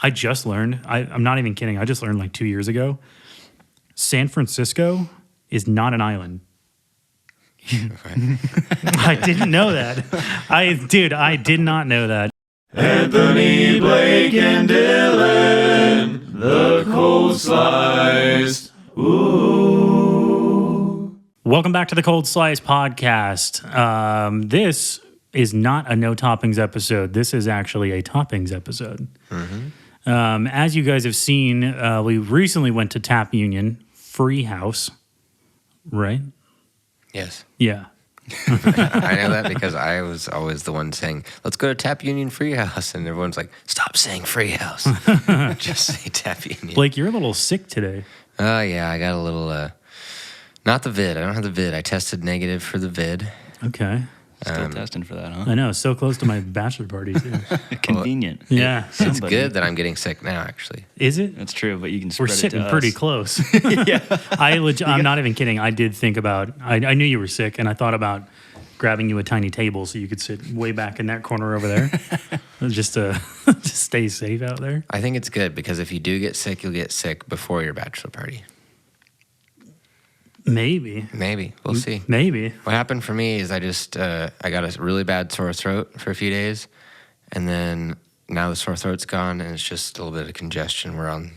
I just learned, I'm not even kidding, I just learned like 2 years ago, San Francisco is not an island. I didn't know that. I did not know that. Anthony, Blake, and Dylan, the Cold Slice. Ooh. Welcome back to the Cold Slice podcast. This is not a no toppings episode. This is actually a toppings episode. Mm-hmm. As you guys have seen, we recently went to Tap Union, Freehouse, right? Yes. Yeah. I know that because I was always the one saying, let's go to Tap Union Freehouse. And everyone's like, stop saying Freehouse. Just say Tap Union. Blake, you're a little sick today. Oh, yeah. I got a little, not the vid. I don't have the vid. I tested negative for the vid. Okay. Still testing for that, huh? I know. So close to my bachelor party, too. Convenient. Yeah. It's good that I'm getting sick now, actually. Is it? That's true, but you can spread We're it sitting to us. pretty close. Yeah. I'm not even kidding. I did think about, I knew you were sick, and I thought about grabbing you a tiny table so you could sit way back in that corner over there just to just stay safe out there. I think it's good because if you do get sick, you'll get sick before your bachelor party. Maybe. We'll see. Maybe. What happened for me is I just, I got a really bad sore throat for a few days. And then now the sore throat's gone and it's just a little bit of congestion. We're on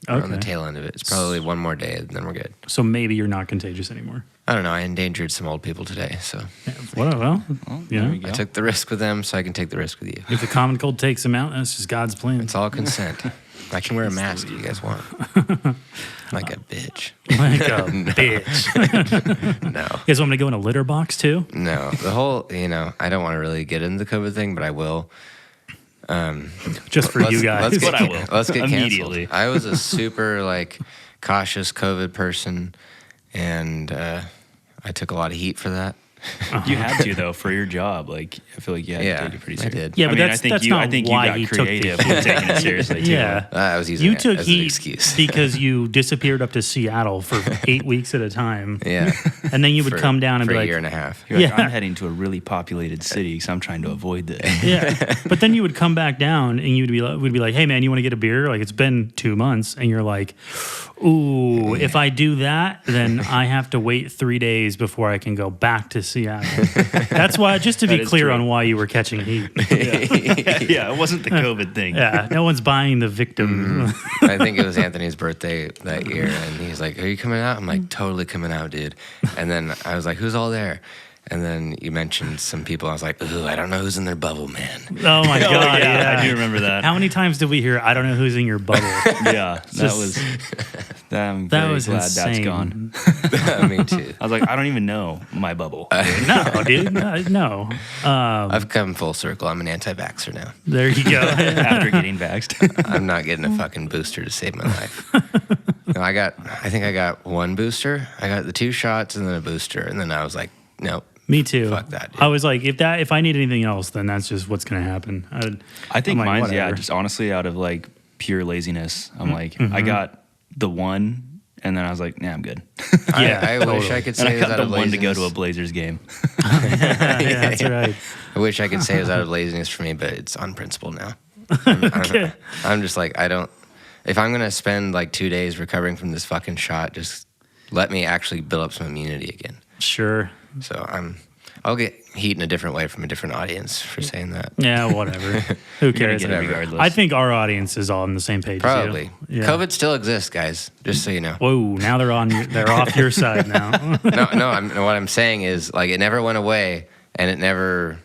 the tail end of it. It's probably one more day and then we're good. So maybe you're not contagious anymore. I don't know. I endangered some old people today, so. Yeah, well, you there know, we go. I took the risk with them so I can take the risk with you. if the common cold takes them out, that's just God's plan. It's all consent. I can wear a mask if you guys want. Like a bitch. Like a bitch. No. You guys want me to go in a litter box too? No. The whole, I don't want to really get into the COVID thing, but I will. Just for you guys. Let's get, But I will. Let's get Immediately. canceled. I was a super, cautious COVID person, and I took a lot of heat for that. You had to, though, for your job. I feel like you had to take it pretty I seriously. did. Yeah, but I that's think not I think why you he got took the creative heat. with taking it seriously, too. Yeah. I was using You it took as an heat excuse. because you disappeared up to Seattle for 8 weeks at a time. Yeah. And then you would come down and for be a like, year and a half. You're like, Yeah. I'm heading to a really populated city because I'm trying to avoid this. yeah. But then you would come back down and would be like, hey man, you want to get a beer? Like it's been 2 months, and you're like, ooh, if I do that, then I have to wait 3 days before I can go back to Seattle. That's why, just to be That is clear true. on why you were catching heat. Yeah, it wasn't the COVID thing. Yeah, no one's buying the victim. I think it was Anthony's birthday that year, and he's like, are you coming out? I'm like, totally coming out, dude. And then I was like, who's all there? And then you mentioned some people. I was like, ooh, I don't know who's in their bubble, man. Oh my God, yeah, I do remember that. How many times did we hear, I don't know who's in your bubble? Yeah, that was. I'm That very was glad insane. that's gone. Me too. I was like, I don't even know my bubble. No, dude, no. I've come full circle. I'm an anti-vaxxer now. There you go. After getting vaxxed. I'm not getting a fucking booster to save my life. No, I think I got one booster. I got the 2 shots and then a booster. And then I was like, nope. Me too. Fuck that, dude. I was like, if I need anything else, then that's just what's going to happen. I think I'm like, mine's, whatever. just honestly out of pure laziness. I'm I got the one, and then I was like, nah, I'm good. Yeah, I wish I could And say I it was got out the of one to laziness. go to a Blazers game. Yeah, that's right. I wish I could say it was out of laziness for me, but it's on principle now. Okay. I'm just like, if I'm going to spend 2 days recovering from this fucking shot, just let me actually build up some immunity again. Sure. So I'll get heat in a different way from a different audience for saying that. Yeah, whatever. Who cares? get it regardless. I think our audience is all on the same page. Probably. As you. Yeah. COVID still exists, guys, just so you know. Whoa, now they're off your side now. No, what I'm saying is, it never went away, and it never,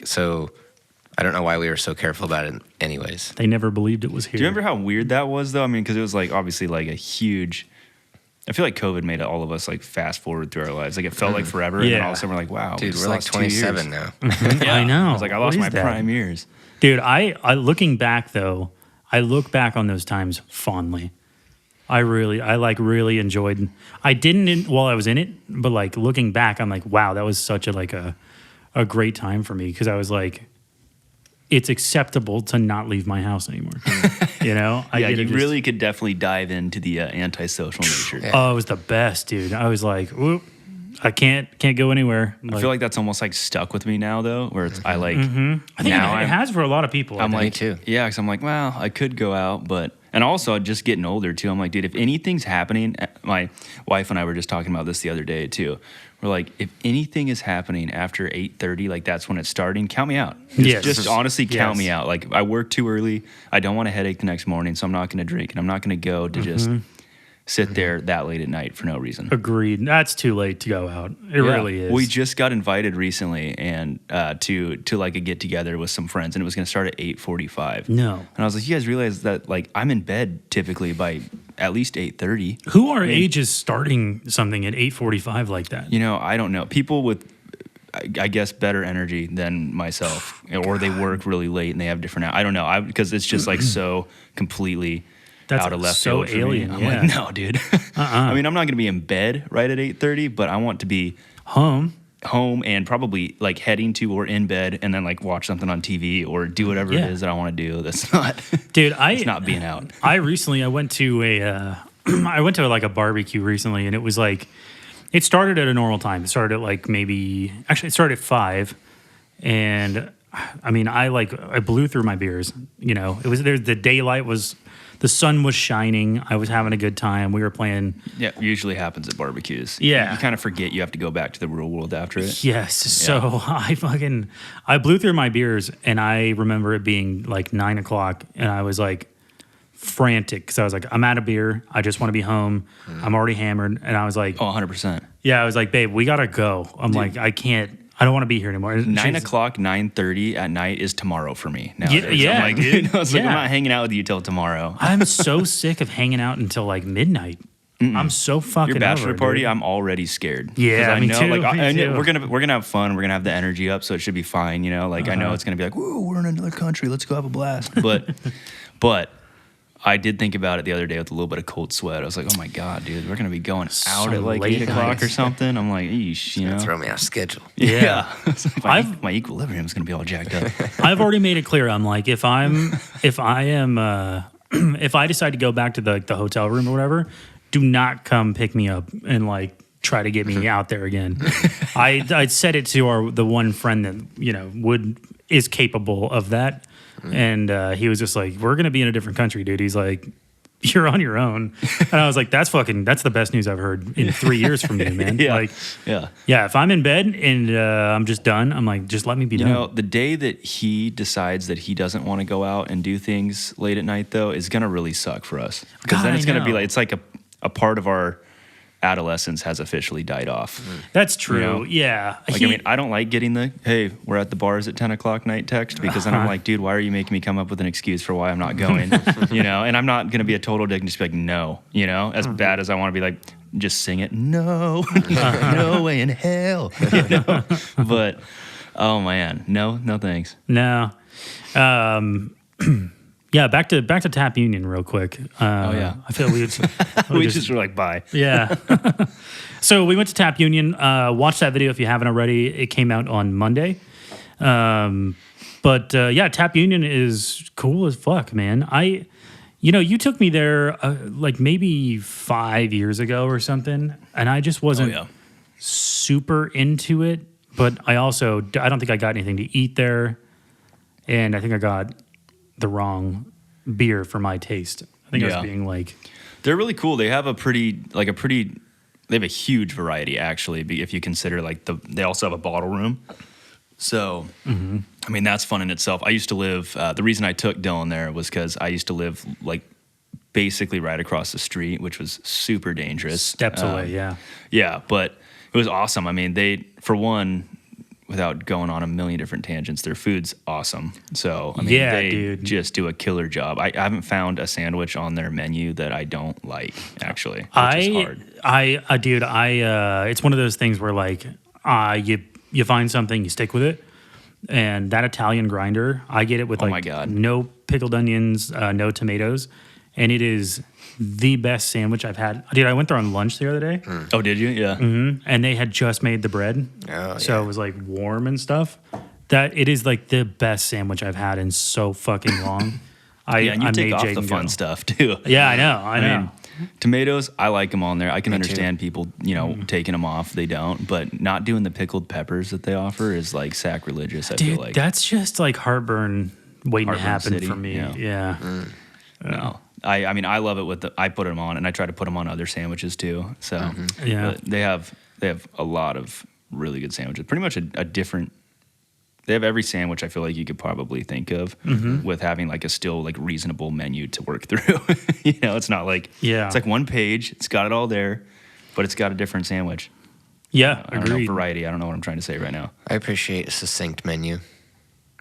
so I don't know why we were so careful about it anyways. They never believed it was here. Do you remember how weird that was, though? I mean, because it was obviously a huge. I feel like COVID made all of us fast forward through our lives. It felt like forever, and then all of a sudden we're like, wow, Dude, we we're lost 27 2 years. now. I know. I was like, I lost What my is that? prime years. Dude, I looking back though, I look back on those times fondly. I really enjoyed. I didn't while I was in it, but looking back, I'm like, wow, that was such a great time for me because I was like, it's acceptable to not leave my house anymore. You really could definitely dive into the antisocial nature. Yeah. Oh, it was the best, dude. I was like, whoop. I can't go anywhere. I feel like that's almost like stuck with me now, though, where it's I like. I think now it has for a lot of people. I'm I like, think. too. Yeah, because I'm like, well, I could go out, but and also just getting older too. I'm like, dude, if anything's happening, my wife and I were just talking about this the other day too. We're like, if anything is happening after 8:30, like that's when it's starting. Count me out. Just honestly count me out. Like I work too early. I don't want a headache the next morning, so I'm not going to drink, and I'm not going to go to just sit there that late at night for no reason. Agreed. That's too late to go out. It really is. We just got invited recently and to like a get together with some friends, and it was going to start at 8:45. No. And I was like, you guys realize that like I'm in bed typically by at least 8:30. Who our age is starting something at 8:45 like that? You know, I don't know. People with I guess better energy than myself, or they work really late and they have different. I don't know. Because it's just like so completely. That's out of left so field for alien. me. I'm like, no, dude. I mean, I'm not going to be in bed right at 8:30, but I want to be home and probably like heading to or in bed and then like watch something on TV or do whatever it is that I want to do. That's not, dude. It's not being out. I went to like a barbecue recently, and it was like it started at a normal time. It started at like it started at 5, and I mean, I blew through my beers. You know, it was there. The daylight was. The sun was shining. I was having a good time. We were playing. Yeah, usually happens at barbecues. Yeah. You kind of forget you have to go back to the real world after it. Yes. So I blew through my beers, and I remember it being like 9 o'clock, and I was like frantic because I was like, I'm out of beer. I just want to be home. I'm already hammered. And I was like, oh, 100%. Yeah, I was like, babe, we got to go. I'm like, I can't. I don't want to be here anymore. 9 o'clock, 9:30 at night is tomorrow for me now. Yeah, I'm like, dude. I'm not hanging out with you till tomorrow. I'm so sick of hanging out until like midnight. I'm so fucking Your bachelor over it, party, dude. I'm already scared. Yeah, I me know, too, like, me too. we're gonna have fun. We're gonna have the energy up, so it should be fine. You know, like I know it's gonna be like, whoa, we're in another country. Let's go have a blast. But I did think about it the other day with a little bit of cold sweat. I was like, oh my God, dude, we're going to be going out at like 8 o'clock or something. I'm like, eesh, you know. Throw me off schedule. Yeah. My equilibrium is going to be all jacked up. I've already made it clear. I'm like, if I decide to go back to the hotel room or whatever, do not come pick me up and like try to get me out there again. I said it to the one friend that, you know, is capable of that. And he was just like, we're going to be in a different country, dude. He's like, you're on your own. And I was like, that's the best news I've heard in 3 years from you, man. Yeah, if I'm in bed and I'm just done, I'm like, just let me be done. You know, the day that he decides that he doesn't want to go out and do things late at night, though, is going to really suck for us. Because then it's going to be like, it's like a part of our adolescence has officially died off. That's true. You know? Yeah. Like, I mean, I don't like getting the, hey, we're at the bars at 10 o'clock night text, because then I'm like, dude, why are you making me come up with an excuse for why I'm not going? You know, and I'm not going to be a total dick and just be like, no, you know, as bad as I want to be like, just sing it. No, no way in hell. You know? But, oh man, no thanks. No. Yeah, back to Tap Union real quick. I feel we just were like, bye. Yeah. So we went to Tap Union. Watch that video if you haven't already. It came out on Monday. But Tap Union is cool as fuck, man. You took me there like maybe 5 years ago or something, and I just wasn't super into it. But I don't think I got anything to eat there, and I think I got the wrong beer for my taste. I think I was being like, they're really cool. They have they have a huge variety actually. If you consider like they also have a bottle room. So, I mean, that's fun in itself. I used to live, the reason I took Dylan there was because I used to live like basically right across the street, which was super dangerous. Steps away. Yeah. Yeah. But it was awesome. I mean, for one, without going on a million different tangents, their food's awesome. So, I mean, they just do a killer job. I haven't found a sandwich on their menu that I don't like, actually, which is hard. It's one of those things where like, you find something, you stick with it. And that Italian grinder, I get it with no pickled onions, no tomatoes. And it is the best sandwich I've had. Dude, I went there on lunch the other day. Oh, did you? Yeah. And they had just made the bread. So it was like warm and stuff. That it is like the best sandwich I've had in so fucking long. And you take off the fun stuff too. Yeah, I know. Tomatoes, I like them on there. I can Me too. understand people, taking them off. They don't, but not doing the pickled peppers that they offer is like sacrilegious. I feel Dude, like that's just like heartburn waiting to Heartburn happen City, for me. yeah. Yeah. no. I mean, I love it with I put them on, and I try to put them on other sandwiches too. So Yeah. but they have a lot of really good sandwiches. Pretty much a different. They have every sandwich I feel like you could probably think of with having like a still like reasonable menu to work through. It's not like it's like one page. It's got it all there, but it's got a different sandwich. Yeah, I don't know, agreed. variety. I don't know what I'm trying to say right now. I appreciate a sucticed menu.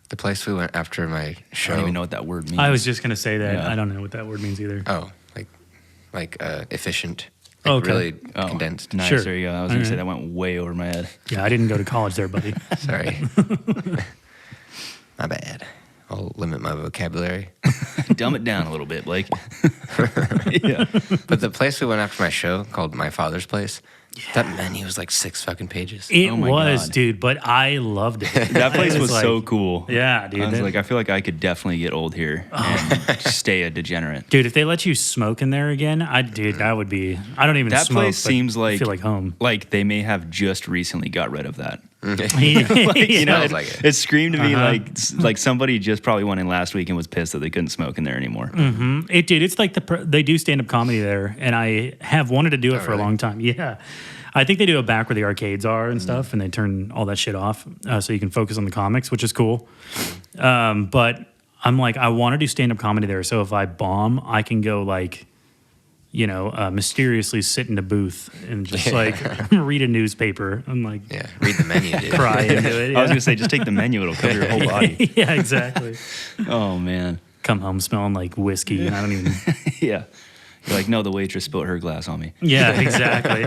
The place we went after my I show. don't even know what that word means. I was just gonna say that. Yeah. I don't know what that word means either. Oh, like efficient. Oh, okay. Really Oh, condensed. Nice. Sure. There you go. I was All going to say right. that went way over my head. Yeah, I didn't go to college there, buddy. Sorry. My bad. I'll limit my vocabulary. Dumb it down a little bit, Blake. Yeah. But the place we went after my show, called My Father's Place, that menu was like 6 fucking pages. It Oh my was, God. dude, but I loved it. That place It was like- so cool. Yeah, dude. I was that- like, I feel like I could definitely get old here and stay a degenerate. Dude, if they let you smoke in there again, that would be. I don't even That smoke. place but seems I like feel like home. Like they may have just recently got rid of that. Yeah. like it. It screamed to me Uh-huh. like somebody just probably went in last week and was pissed that they couldn't smoke in there anymore. Dude, it's like they do stand up comedy there, and I have wanted to do it for a really? long time. Yeah. I think they do it back where the arcades are and stuff, and they turn all that shit off so you can focus on the comics, which is cool. But I'm like, I want to do stand up comedy there, so if I bomb, I can go like, mysteriously sit in a booth and just like read a newspaper. I'm like, Yeah, read the menu, dude. cry into it. I was Yeah. gonna say just take the menu; it'll cover your whole body. Yeah, exactly. Oh man, Come home smelling like whiskey, and I don't even. yeah. You're like, no, the waitress spilled her glass on me. Yeah, exactly.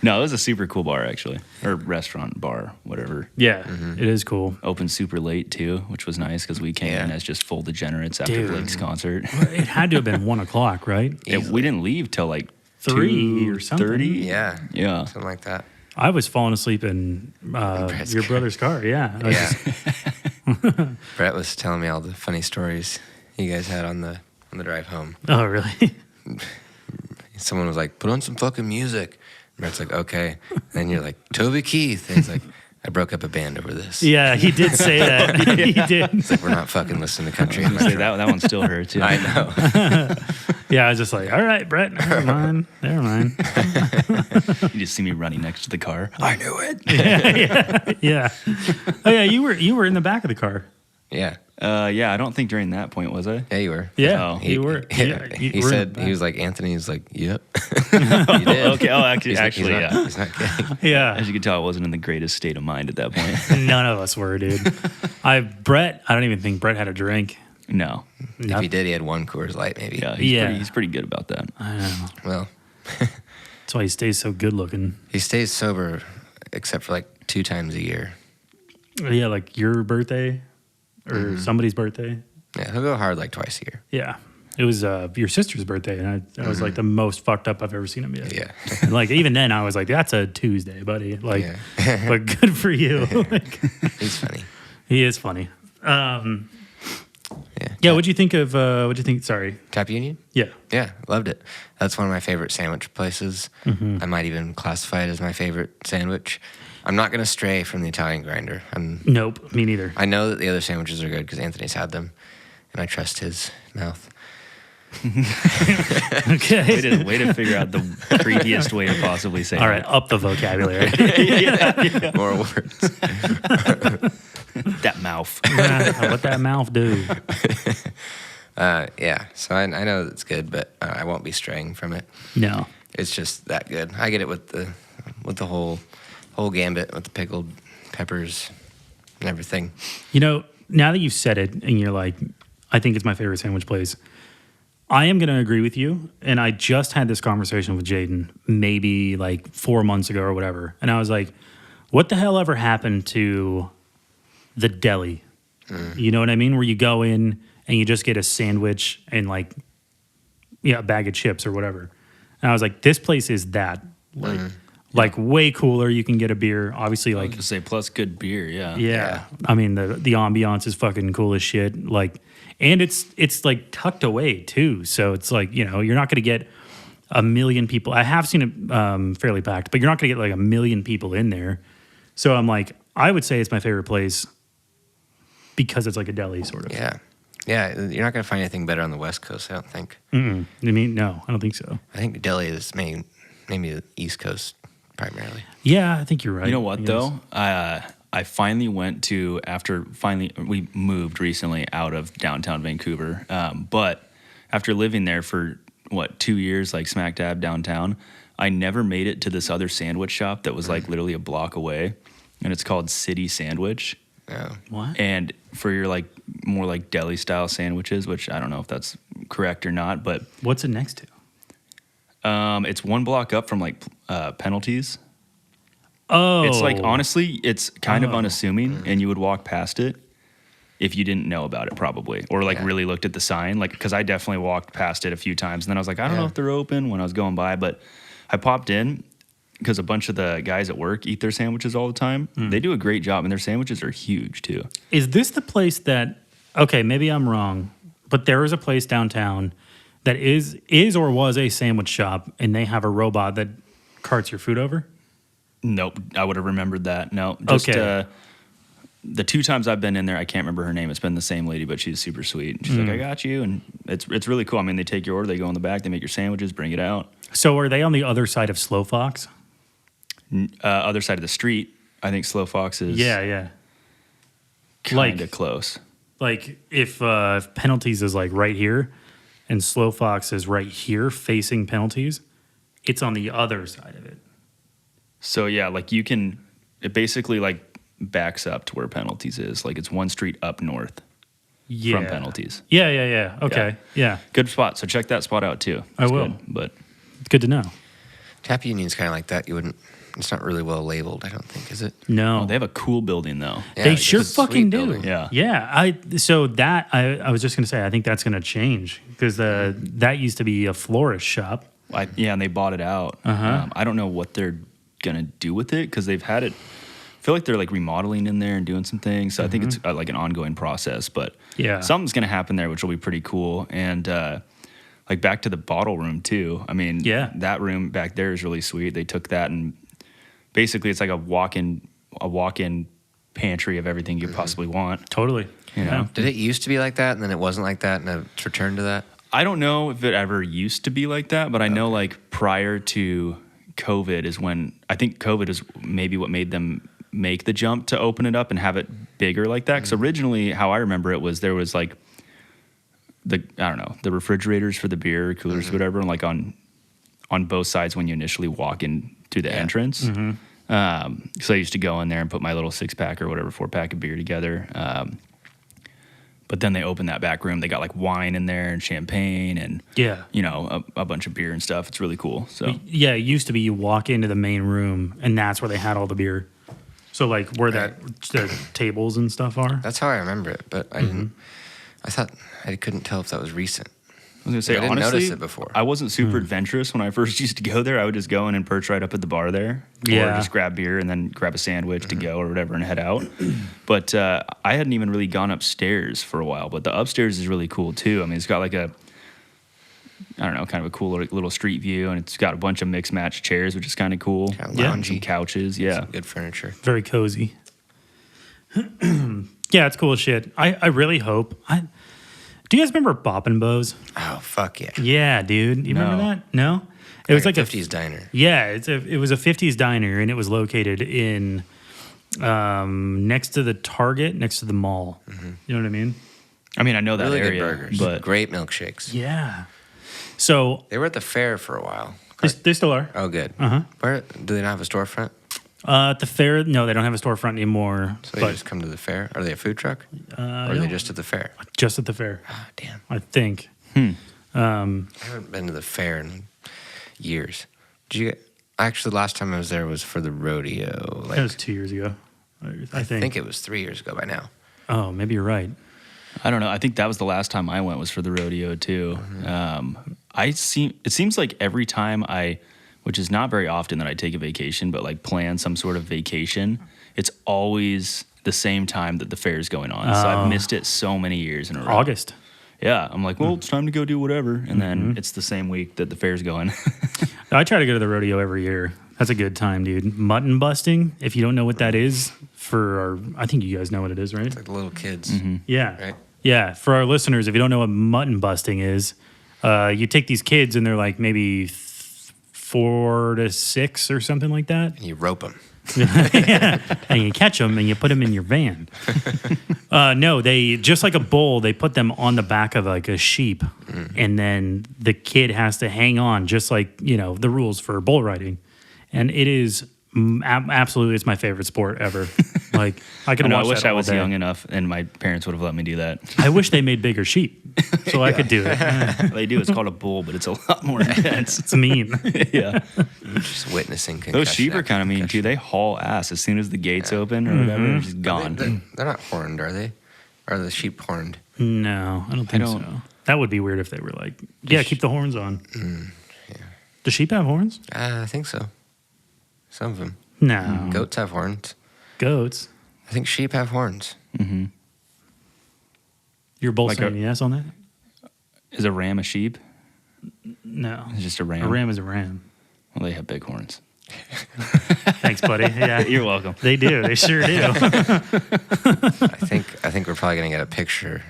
No, it was a super cool bar actually, or restaurant bar, whatever. Yeah, it is cool. Opened super late too, which was nice because we came in as just full degenerates after Dude. Blake's concert. It had to have been 1 o'clock, right? We didn't leave till like 3 or something. 30. Yeah. Yeah. Something like that. I was falling asleep in Brett's your car. brother's car. Yeah. I was Yeah. just- Brett was telling me all the funny stories you guys had on the drive home. oh, really? Someone was like, "Put on some fucking music." And Brett's like, "Okay." And then you're like, "Toby Keith." And he's like, "I broke up a band over this." Yeah, he did say that. He did. It's like, we're not fucking listening to country. I was gonna say, that one still hurts. Yeah. I know. Yeah, I was just like, all right, Brett, never mind. Never mind. You just see me running next to the car. I knew it. Yeah. Oh, yeah, you were in the back of the car. Yeah. Yeah, I don't think during that point was I. Yeah, you were. Yeah, Oh. you were. Yeah, you He were in said, the he was back. like, Anthony was like, "Yep." You did. Okay. Oh, actually, He's actually, not, yeah. He's not kidding. Yeah. As you can tell, I wasn't in the greatest state of mind at that point. None of us were, dude. Brett, I don't even think Brett had a drink. No. If he did, he had one Coors Light, maybe. Yeah. Yeah. He's pretty good about that. I know. Well, That's why he stays so good looking. he stays sober except for like 2 times a year. Yeah, like your birthday or somebody's birthday. Yeah, he'll go hard like twice a year. Yeah. It was your sister's birthday, and I was like the most fucked up I've ever seen him yet. Yeah. And like even then, I was like, "That's a Tuesday, buddy." Like, Yeah. but good for you. Like, He's funny. he is funny. Yeah. Yeah. What'd you think of? What'd you think? Sorry. Tap Union? Yeah. Yeah, loved it. That's one of my favorite sandwich places. I might even classify it as my favorite sandwich. I'm not going to stray from the Italian grinder. Nope. Me neither. I know that the other sandwiches are good because Anthony's had them, and I trust his mouth. Okay. Way to figure out the creepiest way to possibly say All right. Up the vocabulary. More words. that mouth. What that mouth do? Yeah, so I know that it's good, but I won't be straying from it. No. It's just that good. I get it with the whole gambit with the pickled peppers and everything. You know, now that you've said it, and you're like, I think it's my favorite sandwich place. I am going to agree with you. And I just had this conversation with Jaden maybe like 4 months ago or whatever. And I was like, what the hell ever happened to the deli? You know what I mean? Where you go in and you just get a sandwich and like, a bag of chips or whatever. And I was like, this place is that. Like way cooler. You can get a beer. Obviously, I like, was gonna say plus good beer. Yeah. yeah. I mean, the ambiance is fucking cool as shit. Like, And it's like tucked away too. So it's like, you know, you're not going to get a million people. I have seen it fairly packed, but you're not going to get like a million people in there. So I'm like, I would say it's my favorite place because it's like a deli sort of. Yeah. Yeah, you're not going to find anything better on the West Coast, I don't think. I mean, no, I don't think so. I think deli is maybe the East Coast primarily. Yeah, I think you're right. You know what though? I finally went to we moved recently out of downtown Vancouver, but after living there for 2 years, like smack dab downtown, I never made it to this other sandwich shop that was like literally a block away, and it's called City Sandwich. Yeah. What? And for your like more like deli style sandwiches, which I don't know if that's correct or not, but What's it next to? it's one block up from like Penalties. Oh. It's like, honestly, it's kind of unassuming, and you would walk past it if you didn't know about it probably, or like really looked at the sign, like, because I definitely walked past it a few times, and then I was like, I don't know if they're open when I was going by, but I popped in because a bunch of the guys at work eat their sandwiches all the time. They do a great job, and their sandwiches are huge too. Is this the place that, okay, maybe I'm wrong, but there is a place downtown that is or was a sandwich shop, and they have a robot that carts your food over? Nope, I would have remembered that. No, just Okay. The 2 times I've been in there, I can't remember her name. It's been the same lady, but she's super sweet. She's like, I got you, and it's really cool. I mean, they take your order, they go in the back, they make your sandwiches, bring it out. So are they on the other side of Slow Fox? Other side of the street, I think Slow Fox is Yeah. kind of close. Like if Penalties is like right here and Slow Fox is right here facing Penalties, it's on the other side of it. So yeah, like it basically like backs up to where Penalties is. Like it's one street up north from Penalties. Yeah. Okay. Yeah. Good spot. So check that spot out too. I It's will. good, but It's good to know. Tap Union's kind of like that. It's not really well labeled, I don't think, is it? No. they have a cool building though. Yeah, They it's sure a sweet fucking do. building. Yeah. Yeah. I was just gonna say I think that's gonna change because that used to be a florist shop. And they bought it out. I don't know what they're gonna do with it because they've had it. I feel like they're like remodeling in there and doing some things. So I think it's like an ongoing process. But Yeah. something's gonna happen there, which will be pretty cool. And like back to the bottle room too. I mean, that room back there is really sweet. They took that and basically it's like a walk-in pantry of everything you possibly want. Totally. You know? Did it used to be like that, and then it wasn't like that, and it's returned to that? I don't know if it ever used to be like that, but I know like prior to COVID is when I think COVID is maybe what made them make the jump to open it up and have it bigger like that. Because originally, how I remember it was there was like the refrigerators for the beer coolers, whatever, and like on both sides when you initially walk in through the entrance. So I used to go in there and put my little 6-pack or whatever 4-pack of beer together. But then they opened that back room. They got like wine in there and champagne and a bunch of beer and stuff. It's really cool. So Yeah, it used to be you walk into the main room and that's where they had all the beer. So like where the tables and stuff are. That's how I remember it, but I didn't. I thought I couldn't tell if that was recent. I was gonna say, I didn't honestly, notice it before. I wasn't super adventurous when I first used to go there. I would just go in and perch right up at the bar there, or just grab beer and then grab a sandwich to go or whatever and head out. But I hadn't even really gone upstairs for a while. But the upstairs is really cool too. I mean, it's got like kind of a cool little street view, and it's got a bunch of mixed match chairs, which is kind of cool. Kind of Some loungy. couches, yeah. Some good furniture. Very cozy. Yeah, it's cool as shit. I really hope. Do you guys remember Boppin' Bo's? Oh, fuck yeah. Yeah, dude. You remember that? No? It was like a 50s diner. Yeah, it was a 50s diner, and it was located in next to the Target, next to the mall. You know what I mean? I mean, I know that Really area, good burgers. but Great milkshakes. Yeah. So They were at the fair for a while. they still are. Oh, good. Uh-huh. Where do they not have a storefront? At the fair, no, they don't have a storefront anymore. So they but just come to the fair? Are they a food truck? Or are they just at the fair? just at the fair, Ah, damn. I think. I haven't been to the fair in years. Actually, last time I was there was for the rodeo. That was 2 years ago. I I think. think it was 3 years ago by now. Oh, maybe you're right. I don't know. I think that was the last time I went was for the rodeo too. It seems like every time which is not very often that I take a vacation, but like plan some sort of vacation, it's always the same time that the fair is going on. So I've missed it so many years in a row. August. yeah, I'm like, well, it's time to go do whatever. And then it's the same week that the fair's going. I try to go to the rodeo every year. That's a good time, dude. Mutton busting, if you don't know what that is, I think you guys know what it is, right? It's like the little kids. Yeah. Right? Yeah. For our listeners, if you don't know what mutton busting is, you take these kids and they're like maybe 4 to 6 or something like that. And you rope them. Yeah. And you catch them and you put them in your van. No, they just like a bull. They put them on the back of like a sheep, and then the kid has to hang on, just like the rules for bull riding. And it is absolutely, it's my favorite sport ever. Like I could watch. I wish that I all was day. young enough and my parents would have let me do that. I wish they made bigger sheep so I could do it. They do. It's called a bull, but it's a lot more intense. It's mean. Yeah. Just witnessing concussion. Those sheep are kind of mean concussion. too. They haul ass as soon as the gates open or whatever. They're just gone. They're not horned, are they? Are the sheep horned? No, I don't think so. That would be weird if they were like, yeah, keep the horns on. Do sheep have horns? I think so. Some of them. No. Goats have horns. Goats. I think sheep have horns. You're both Like saying yes on that? Is a ram a sheep? No. It's just a ram. A ram is a ram. Well, they have big horns. Thanks, buddy. Yeah. You're welcome. They do. They sure do. I think we're probably gonna get a picture.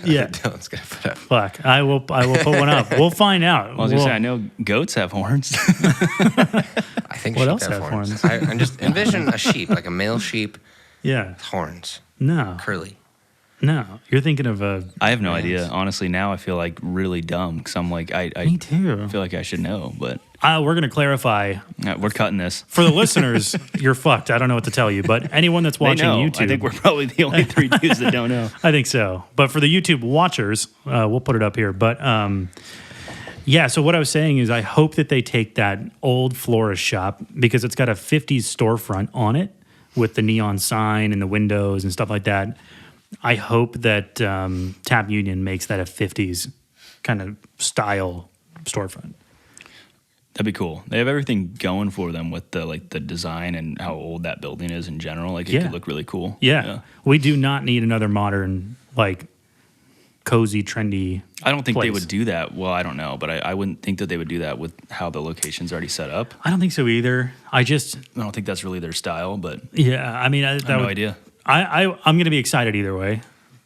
Yeah. Dylan's gonna put up. Fuck. I will put one up. We'll find out. I was gonna say, I know goats have horns. I think What sheep else have have horns. horns? I just envision a sheep, like a male sheep, Yeah. with horns, No. curly. No. You're thinking of a. I have no idea. Honestly, now I feel like really dumb because I'm like, I Me too. feel like I should know, but We're going to clarify. we're cutting this. For the listeners, you're fucked. I don't know what to tell you. But anyone that's They watching know. YouTube. I think we're probably the only 3 dudes that don't know. I think so. But for the YouTube watchers, we'll put it up here. But yeah, so what I was saying is I hope that they take that old florist shop because it's got a 50s storefront on it with the neon sign and the windows and stuff like that. I hope that Tap Union makes that a 50s kind of style storefront. That'd be cool. They have everything going for them with the design and how old that building is in general. Like it Yeah. could look really cool. Yeah. We do not need another modern, like, cozy, trendy. I don't think they place. would do that. Well, I don't know, but I wouldn't think that they would do that with how the location's already set up. I don't think so either. I don't think that's really their style, but Yeah, I mean, I have no idea. I'm going to be excited either way,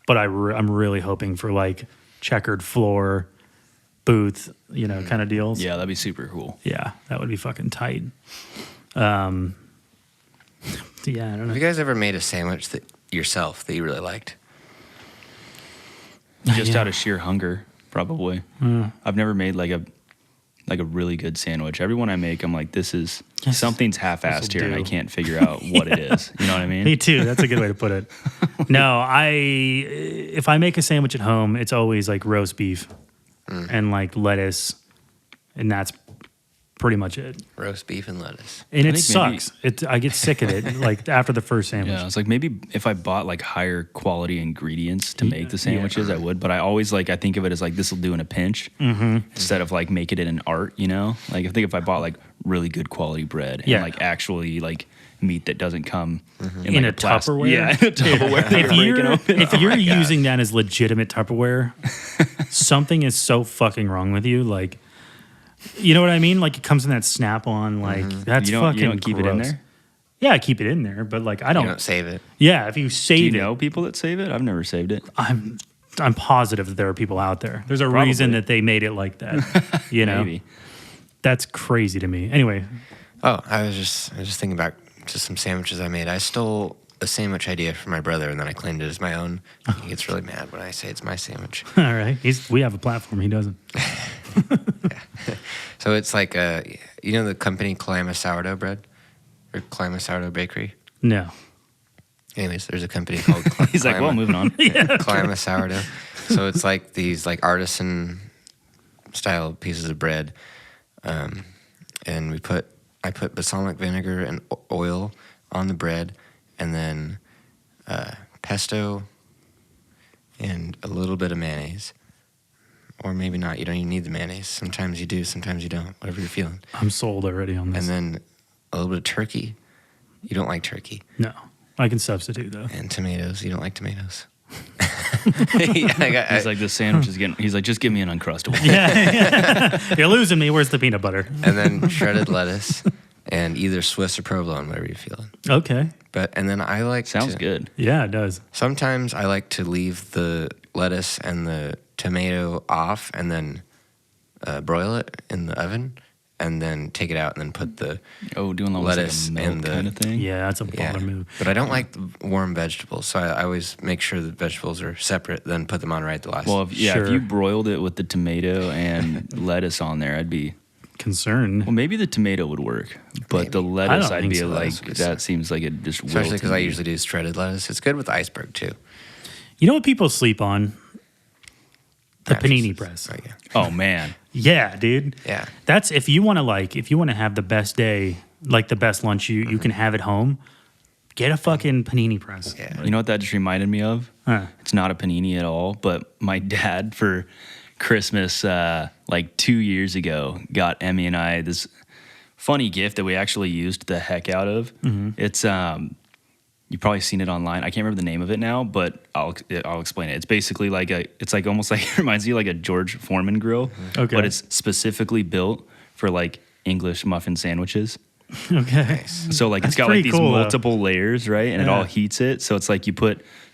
but I'm really hoping for like checkered floor, booth, kind of deals. Yeah, that'd be super cool. Yeah, that would be fucking tight. Yeah, I don't Have know. you guys ever made a sandwich yourself that you really liked? Just Yeah. out of sheer hunger, probably. I've never made like a really good sandwich. Every one I make, I'm like, something's half-assed here, and I do. can't figure out what it is. You know what I mean? Me too. That's a good way to put it. No, if I make a sandwich at home, it's always like roast beef and like lettuce, and that's pretty much it. Roast beef and lettuce. And I it think maybe- sucks. I get sick of it like after the first sandwich. Yeah, it's like maybe if I bought like higher quality ingredients to make the sandwiches, I would. But I always I think of it as like this will do in a pinch instead of like making it an art. Like I think if I bought like really good quality bread and Yeah. like actually like meat that doesn't come In like a Tupperware? Yeah, in a Tupperware. that If you're you're, breaking open. if you're using that as legitimate Tupperware, something is so fucking wrong with you. Like, you know what I mean? Like it comes in that Snap-on. Like that's you fucking don't keep it in gross. there. Yeah, I keep it in there, but like I You don't. don't save it. Yeah, if you Do save you it, know people that save it? I've never saved it. I'm positive that there are people out there. There's a Probably. reason that they made it like that. You know, Maybe. that's crazy to me. Anyway, Oh, I was just thinking back to some sandwiches I made. I stole a sandwich idea from my brother, and then I claimed it as my own. He gets really mad when I say it's my sandwich. all right. We have a platform. He doesn't. So it's like the company Kalama Sourdough Bread or Kalama Sourdough Bakery. No. Anyways, there's a company called He's like, well, moving on. Kalama Sourdough. So it's like these like artisan style pieces of bread, and I put balsamic vinegar and oil on the bread, and then pesto and a little bit of mayonnaise. Or maybe not. You don't even need the mayonnaise. Sometimes you do, sometimes you don't, whatever you're feeling. I'm sold already on this. And then a little bit of turkey. You don't like turkey. No, I can substitute though. And tomatoes. You don't like tomatoes. He's like, the sandwich is getting. He's like, just give me an Uncrustable. Yeah. You're losing me. Where's the peanut butter? And then shredded lettuce and either Swiss or provolone, whatever you're feeling. Okay. And then I like Sounds to, good. Yeah, it does. Sometimes I like to leave the lettuce and the tomato off and then broil it in the oven and then take it out and then put the doing the lettuce like and the kind of thing. Yeah, that's a baller move. But I don't like the warm vegetables, so I always make sure the vegetables are separate, then put them on right at the last. Well, if Sure. you broiled it with the tomato and lettuce on there, I'd be Concerned. well. Maybe the tomato would work, but Maybe. the lettuce, I don't I'd think be so. like, Lettuce. that seems like it just Especially wilts because I in me. usually do shredded lettuce. It's good with iceberg too. You know what people sleep on? The panini Mattresses. press. Oh, yeah. Oh man, Yeah, dude. Yeah. That's if you want to have the best day, like the best lunch you can have at home, get a fucking panini press. Yeah. you know what that just reminded me of? Huh. It's not a panini at all, but my dad for Christmas, like 2 years ago, got Emmy and I this funny gift that we actually used the heck out of. It's you've probably seen it online. I can't remember the name of it now, but I'll explain it. It's basically like it's like almost like it reminds you like a George Foreman grill, Okay. but it's specifically built for like English muffin sandwiches. Okay. So like That's it's got like pretty these cool, though. multiple layers, right? And it Yeah. all heats it. So it's like you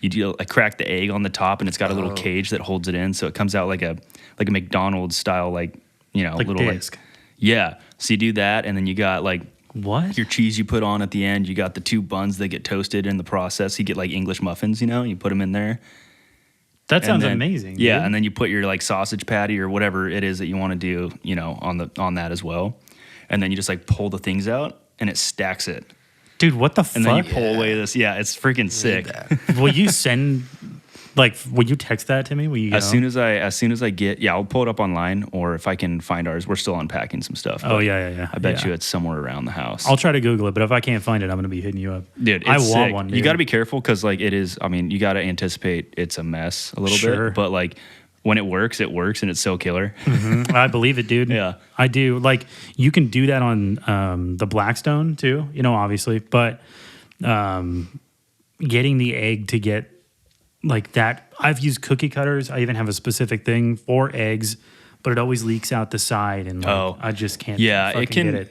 do like crack the egg on the top, and it's got a little cage that holds it in. So it comes out like a McDonald's style, like Like little disc. yeah. So you do that, and then you got like What? your cheese you put on at the end. You got the 2 buns that get toasted in the process. You get like English muffins, you put them in there. That And sounds then- amazing. Yeah, dude. and then you put your like sausage patty or whatever it is that you want to do, on that as well. And then you just like pull the things out, and it stacks it. Dude, what the And then you fuck? pull away this. Yeah, it's freaking sick. Will you send will you text that to me? Will you As soon as I get, I'll pull it up online, or if I can find ours. We're still unpacking some stuff. Oh but yeah. I bet Yeah. you it's somewhere around the house. I'll try to Google it, but if I can't find it, I'm gonna be hitting you up. Dude, I it's want sick. one. You dude. got to be careful because like it is. I mean, you got to anticipate it's a mess a little Sure. bit, but like when it works, and it's so killer. I believe it, dude. Yeah. I do. Like you can do that on the Blackstone too, obviously, but getting the egg to get like that. I've used cookie cutters. I even have a specific thing for eggs, but it always leaks out the side, and I just can't. Yeah, fucking it can. Get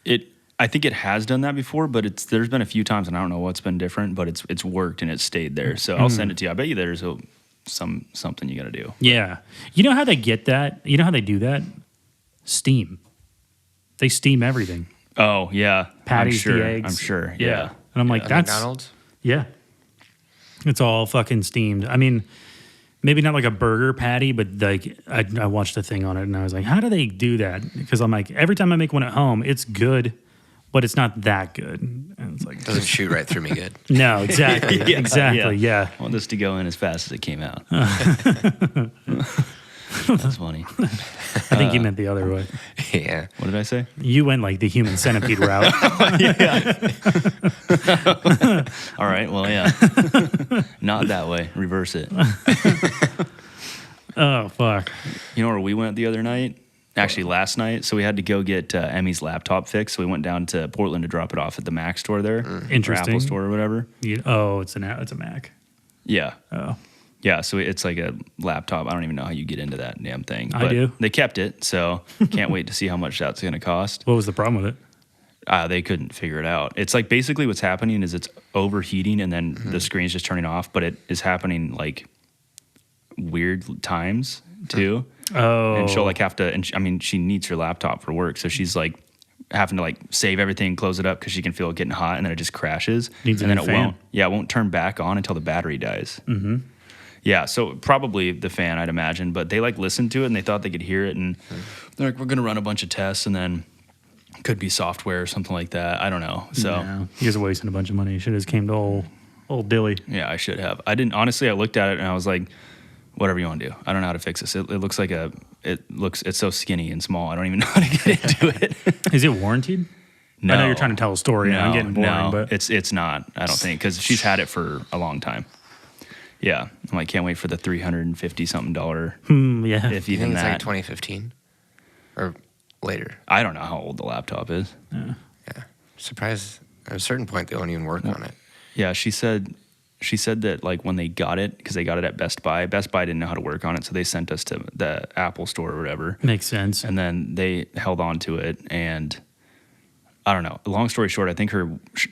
it. I think it has done that before, but there's been a few times, and I don't know what's been different, but it's worked and it's stayed there. So I'll send it to you. I bet you there's something you got to do. Yeah. You know how they get that? You know how they do that? Steam. They steam everything. Oh yeah, Patties, I'm sure. the eggs. I'm sure. Yeah. And I'm like, that's McDonald's. yeah. It's all fucking steamed. I mean, maybe not like a burger patty, but like I watched a thing on it and I was like, how do they do that? Because I'm like, every time I make one at home, it's good, but it's not that good. And it's like, Doesn't shoot right through me good. no, exactly. Yeah, exactly. Yeah. I want this to go in as fast as it came out. That's funny. I think you meant the other way. Yeah. What did I say? You went like the human centipede route. All right. Well, yeah. Not that way. Reverse it. Oh, fuck. You know where we went the other night? Actually, last night. So we had to go get Emmy's laptop fixed. So we went down to Portland to drop it off at the Mac store there. Or Interesting. Apple store or whatever. It's a Mac. Yeah. Oh. Yeah, so it's like a laptop. I don't even know how you get into that damn thing. I But do. They kept it, so can't wait to see how much that's going to cost. What was the problem with it? They couldn't figure it out. It's like basically what's happening is it's overheating and then the screen's just turning off, but it is happening like weird times too. Oh. And she'll like have to, she needs her laptop for work. So she's like having to like save everything, close it up because she can feel it getting hot and then it just crashes. Needs a and then new it fan. won't. Yeah, it won't turn back on until the battery dies. Mm-hmm. Yeah, so probably the fan, I'd imagine. But they like listened to it and they thought they could hear it. And they're like, we're going to run a bunch of tests and then could be software or something like that. I don't know. So No. You guys are wasting a bunch of money. You should have just came to old Dilly. yeah, I should have. I didn't, honestly, I looked at it and I was like, whatever you want to do. I don't know how to fix this. It looks like it's so skinny and small. I don't even know how to get into it. Is it warranted? No. I know you're trying to tell a story and I'm getting boring, but it's not. I don't think because she's had it for a long time. Yeah, I'm like can't wait for the $350 something, yeah. if You even think it's that. like 2015 or later? I don't know how old the laptop is. Yeah. Surprised at a certain point they won't even work on it. Yeah, she said she said that like when they got it, because they got it at Best Buy didn't know how to work on it, so they sent us to the Apple store or whatever. Makes sense. And then they held on to it, and I don't know. Long story short, I think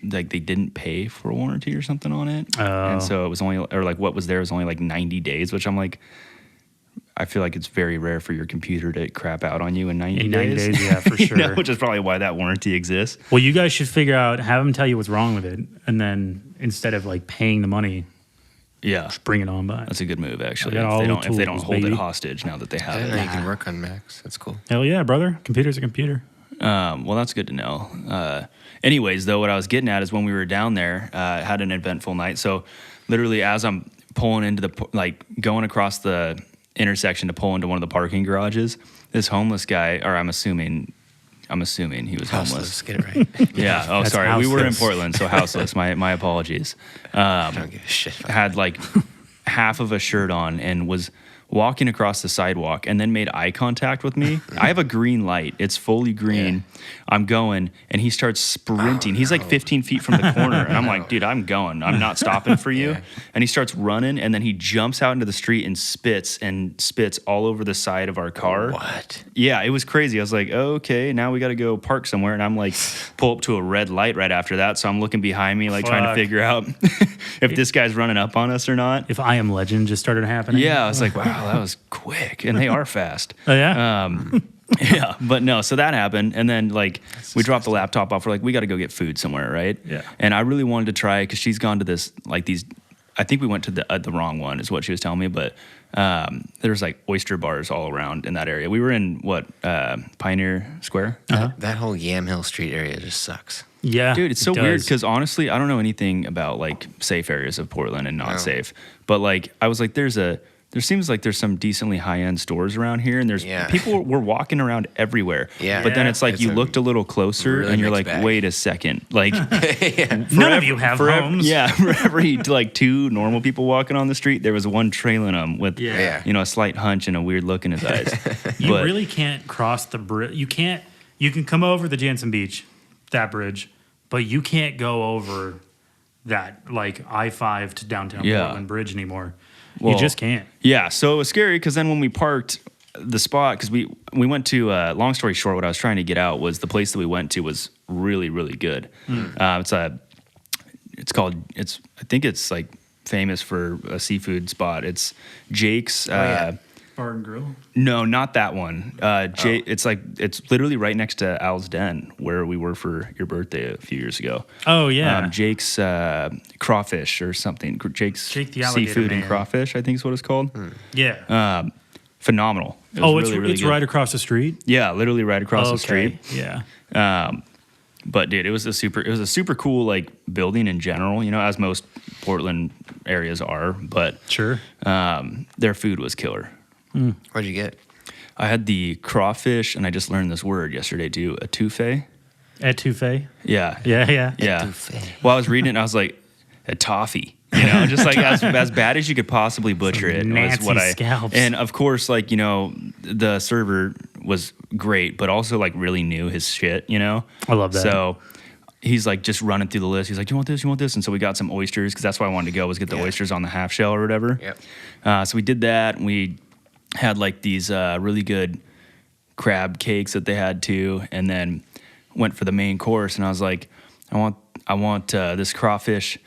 they didn't pay for a warranty or something on it, and so it was only, or like what was there was only like 90 days, which I'm like, I feel like it's very rare for your computer to crap out on you in 90 days. Yeah, for sure. Which is probably why that warranty exists. Well, you guys should figure out, have them tell you what's wrong with it, and then instead of like paying the money, Yeah, just bring it on by. that's a good move actually. I got all If they don't tools, hold baby. it hostage now that they I have didn't know it. you can work on Macs. That's cool. Hell yeah, brother. Computer's a computer. Well, that's good to know. Anyways, though, what I was getting at is when we were down there, had an eventful night. So literally as I'm pulling into going across the intersection to pull into one of the parking garages, this homeless guy, or I'm assuming he was homeless. Get it right. Yeah. Oh, That's sorry. We were in houseless. Portland, so houseless. My apologies. I don't give a shit. Had like half of a shirt on and was walking across the sidewalk and then made eye contact with me. I have a green light. It's fully green. Yeah. I'm going, and he starts sprinting. He's like 15 feet from the corner. And I'm like, dude, I'm going. I'm not stopping for you. Yeah. And he starts running, and then he jumps out into the street and spits all over the side of our car. What? Yeah, it was crazy. I was like, okay, now we got to go park somewhere. And I'm like, pull up to a red light right after that. So I'm looking behind me, like trying to Fuck. figure out if this guy's running up on us or not. If I Am Legend just started happening. Yeah, I was like, wow, that was quick. And they are fast. Oh, yeah? Yeah, but no, so that happened. And then, like, we dropped the laptop off. We're like, we got to go get food somewhere, right? Yeah. And I really wanted to try, because she's gone to this, like, these, I think we went to the wrong one, is what she was telling me. But there's, like, oyster bars all around in that area. We were in, Pioneer Square? That whole Yamhill Street area just sucks. Yeah. Dude, it's it so weird does. because honestly, I don't know anything about like safe areas of Portland and not No. safe. But like, I was like, there seems like there's some decently high end stores around here, and there's Yeah. people were walking around everywhere. Yeah. But then Yeah. it's like It's you a looked a little closer, really and you're mixed like, bag. wait a second, like None of you have homes. Yeah, for every like two normal people walking on the street, there was one trailing them with Yeah. a slight hunch and a weird look in his eyes. You But- really can't cross the bridge. You can come over the Jansen Beach, that bridge, but you can't go over that like I-5 to downtown Yeah. Portland bridge anymore. Well, you just can't. Yeah, so it was scary because then when we parked the spot, because we went to, long story short, what I was trying to get out was the place that we went to was really, really good. I think it's like famous for a seafood spot. It's Jake's. yeah. Bar and Grill. No, not that one. It's literally right next to Al's Den where we were for your birthday a few years ago. Oh yeah. Jake's crawfish or something. Jake's Jake the Alligator Seafood and Man. Crawfish, I think is what it's called. Yeah. Phenomenal. It was really, really it's good. right across the street. Yeah, literally right across the Okay. street. Yeah. But dude, it was a super cool like building in general, as most Portland areas are, but Sure. their food was killer. What'd you get? I had the crawfish, and I just learned this word yesterday too, etouffee. Etouffee. Yeah. Yeah. Yeah. Yeah. Etouffee. Well, I was reading it and I was like, a toffee. Just like as bad as you could possibly butcher it was Nancy what I scalps. and of course, like, the server was great, but also like really knew his shit, I love that. So he's like just running through the list. He's like, you want this? You want this? And so we got some oysters because that's why I wanted to go was get the Yeah. oysters on the half shell or whatever. Yep. So we did that, and we had like these really good crab cakes that they had too, and then went for the main course. And I was like, I want this crawfish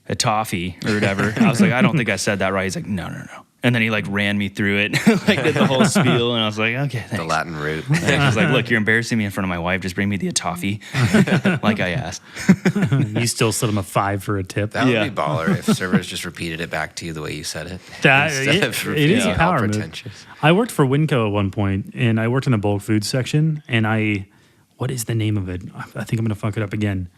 a toffee or whatever. I was like, I don't think I said that right. He's like, no. And then he like ran me through it, like did the whole spiel, and I was like, okay, thanks. The Latin root. I was like, look, you're embarrassing me in front of my wife. Just bring me the toffee, like I asked. You still slid him a 5 for a tip. That would Yeah. be baller if servers just repeated it back to you the way you said it. That- Instead it- of it repeating is a all power move. pretentious. I worked for Winco at one point, and I worked in the bulk food section. And what is the name of it? I think I'm gonna fuck it up again.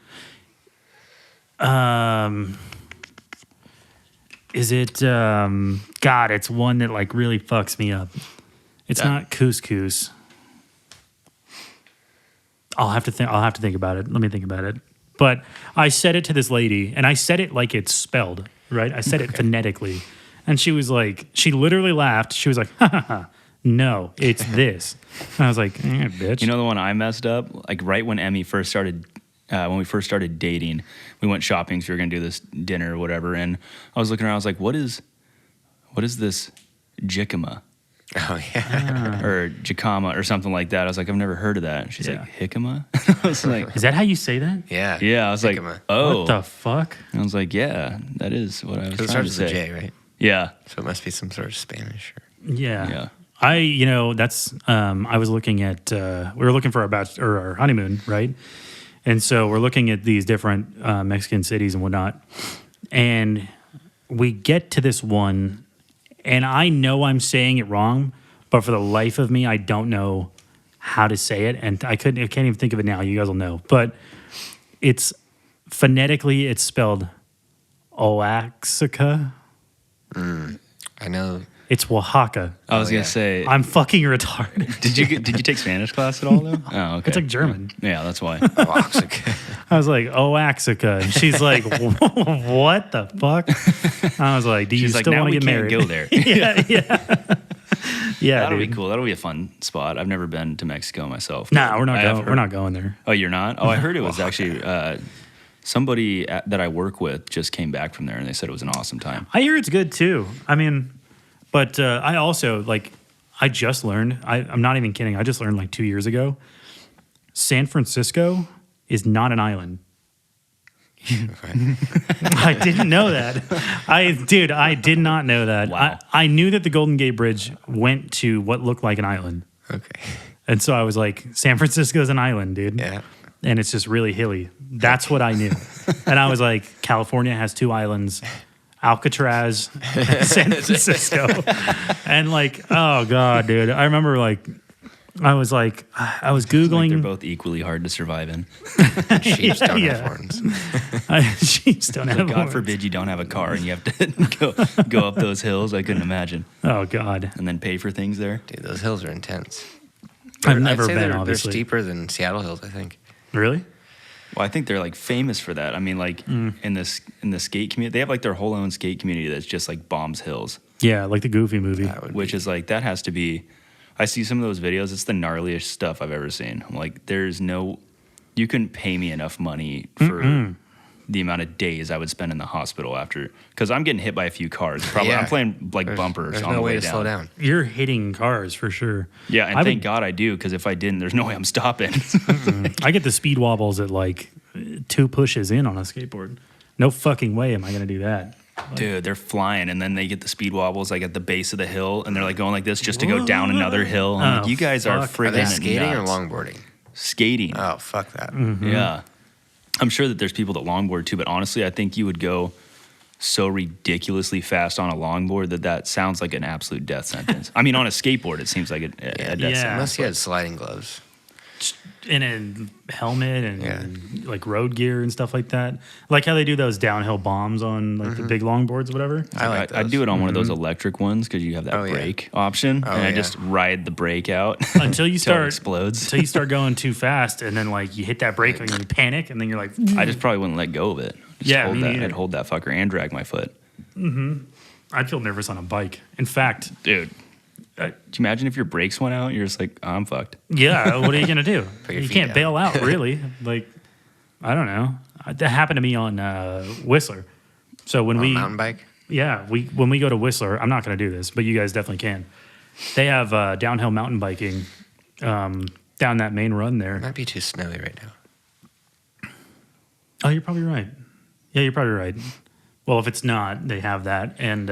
Is it? God, it's one that like really fucks me up. It's not couscous. I'll have to think about it. Let me think about it. But I said it to this lady, and I said it like it's spelled, right? I said it phonetically. And she was like, she literally laughed. She was like, ha ha ha, no, it's this. And I was like, bitch. You know the one I messed up? Like right when Emmy first started when we first started dating, we went shopping because we were going to do this dinner or whatever. And I was looking around, I was like, what is this jicama? Oh, yeah. Or jicama or something like that. I was like, I've never heard of that. She's Yeah. like, jicama? I was like, Is that how you say that? Yeah. yeah. I was like, Jicama. oh. What the fuck? I was like, yeah, that is what I was Because it trying to starts with say. a J, right? Yeah. So it must be some sort of Spanish. Yeah. Yeah. That's I was looking at we were looking for our honeymoon, right? And so we're looking at these different Mexican cities and whatnot. And we get to this one, and I know I'm saying it wrong, but for the life of me, I don't know how to say it, and I can't even think of it now. You guys will know, but it's phonetically it's spelled Oaxaca. I know. It's Oaxaca. I was Oh, going yeah. to say, I'm fucking retarded. did you take Spanish class at all, though? Oh, okay. It's like German. Yeah, that's why. Oaxaca. I was like, Oaxaca. And she's like, what the fuck? I was like, do you She's like, still now want we to get can't married? go there. Yeah, That'll dude. be cool. That'll be a fun spot. I've never been to Mexico myself. Nah, we're not I have going. We're heard- not going there. Oh, you're not? Oh, I heard it was actually somebody that I work with just came back from there, and they said it was an awesome time. I hear it's good too. I mean, but I also I just learned. I'm not even kidding. I just learned like 2 years ago. San Francisco is not an island. I didn't know that. I did not know that. Wow. I knew that the Golden Gate Bridge went to what looked like an island. Okay. And so I was like, San Francisco's an island, dude. Yeah. And it's just really hilly. That's what I knew. And I was like, California has 2 islands, Alcatraz, and San Francisco. And like, oh God, dude. I remember I was Like Googling. they're both equally hard to survive in. Sheep don't yeah. have horns. Sheeps don't have God horns. forbid you don't have a car and you have to go up those hills. I couldn't imagine. Oh God. And then pay for things there. Dude, those hills are intense. I've never I'd say been, they're obviously. steeper than Seattle hills, I think. Really? Well, I think they're like famous for that. I mean, like in the skate community, they have like their whole own skate community that's just like bombs hills, Yeah, like the Goofy movie. That would which be, is like that has to be. I see some of those videos. It's the gnarliest stuff I've ever seen. I'm like, you couldn't pay me enough money for the amount of days I would spend in the hospital after, because I'm getting hit by a few cars. Probably Yeah. I'm playing like bumpers There's on no the way way to down. slow down. You're hitting cars for sure. Yeah, and I thank would- God I do, because if I didn't, there's no way I'm stopping. I get the speed wobbles at like 2 pushes in on a skateboard. No fucking way am I going to do that. Dude, they're flying, and then they get the speed wobbles like at the base of the hill, and they're like going like this just to go down another hill. I'm like, Oh, you guys are fuck. freaking Are they skating nuts. or longboarding? Skating. Oh, fuck that. Yeah. I'm sure that there's people that longboard too, but honestly, I think you would go so ridiculously fast on a longboard that sounds like an absolute death sentence. I mean, on a skateboard, it seems like a death Yeah. sentence. Unless you had sliding gloves. In a helmet and Yeah. like road gear and stuff like that. Like how they do those downhill bombs on like the big longboards, whatever. I like I'd those. do it on one of those electric ones because you have that Oh, yeah. brake option, Oh, and I yeah. just ride the brake out Until you till it start explodes. until you start going too fast, and then like you hit that brake and you panic, and then you're like, I just probably wouldn't let go of it. Just Yeah, hold me that, neither. I'd hold that fucker and drag my foot. I'd feel nervous on a bike. In fact, Dude, do you imagine if your brakes went out? You're just like, oh, I'm fucked. yeah, what are you gonna do? Put your You feet can't down. bail out, really. Like, I don't know. That happened to me on Whistler. So when On a we mountain bike? Yeah, when we go to Whistler, I'm not going to do this, but you guys definitely can. They have downhill mountain biking down that main run It there. might be too snowy right now. Oh, you're probably right. Yeah, you're probably right. Well, if it's not, they have that, and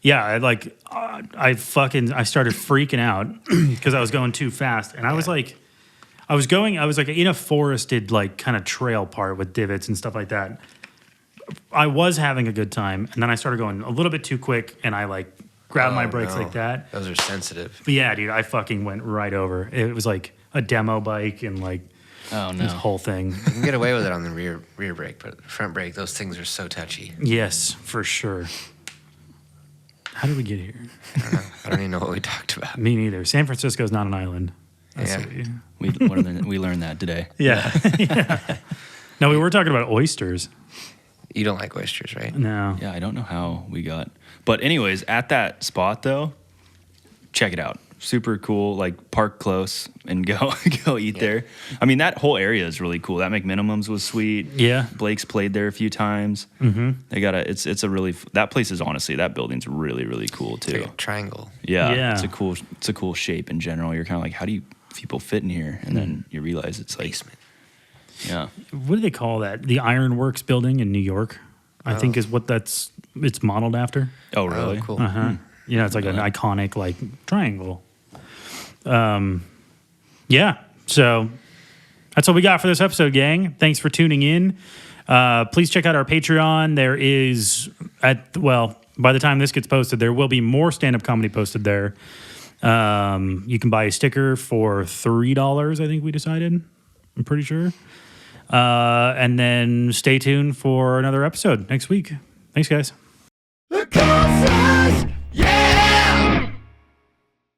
yeah, I started freaking out because I was going too fast, and I was like in a forested like kind of trail part with divots and stuff like that. I was having a good time, and then I started going a little bit too quick, and I like grabbed my Oh, brakes no. like that. Those are sensitive. But yeah, dude, I fucking went right over. It was like a demo bike and like Oh, this no. whole thing. You can get away with it on the rear brake, but the front brake, those things are so touchy. Yes, for sure. How did we get here? I don't even know what we talked about. Me neither. San Francisco's not an island. Yeah. We learned that today. Yeah. Yeah. No, we were talking about oysters. You don't like oysters, right? No. Yeah, I don't know how we got. But anyways, at that spot though, check it out. super cool. Like park close and go eat there. I mean, that whole area is really cool. That McMinimum's was sweet. Yeah. Blake's played there a few times. Mm-hmm. They got it's a really, that place is honestly, that building's really, really cool too. Like a triangle. Yeah. It's a cool shape in general. You're kind of like, how do you people fit in here? And then you realize it's like, Basement. yeah. What do they call that? The Ironworks building in New York, I think is what it's modeled after. Oh, really? Oh, cool. You know, it's like an iconic like triangle. Yeah. So that's all we got for this episode, gang. Thanks for tuning in. Please check out our Patreon. There is by the time this gets posted, there will be more stand-up comedy posted there. You can buy a sticker for $3, I think we decided. I'm pretty sure. And then stay tuned for another episode next week. Thanks, guys.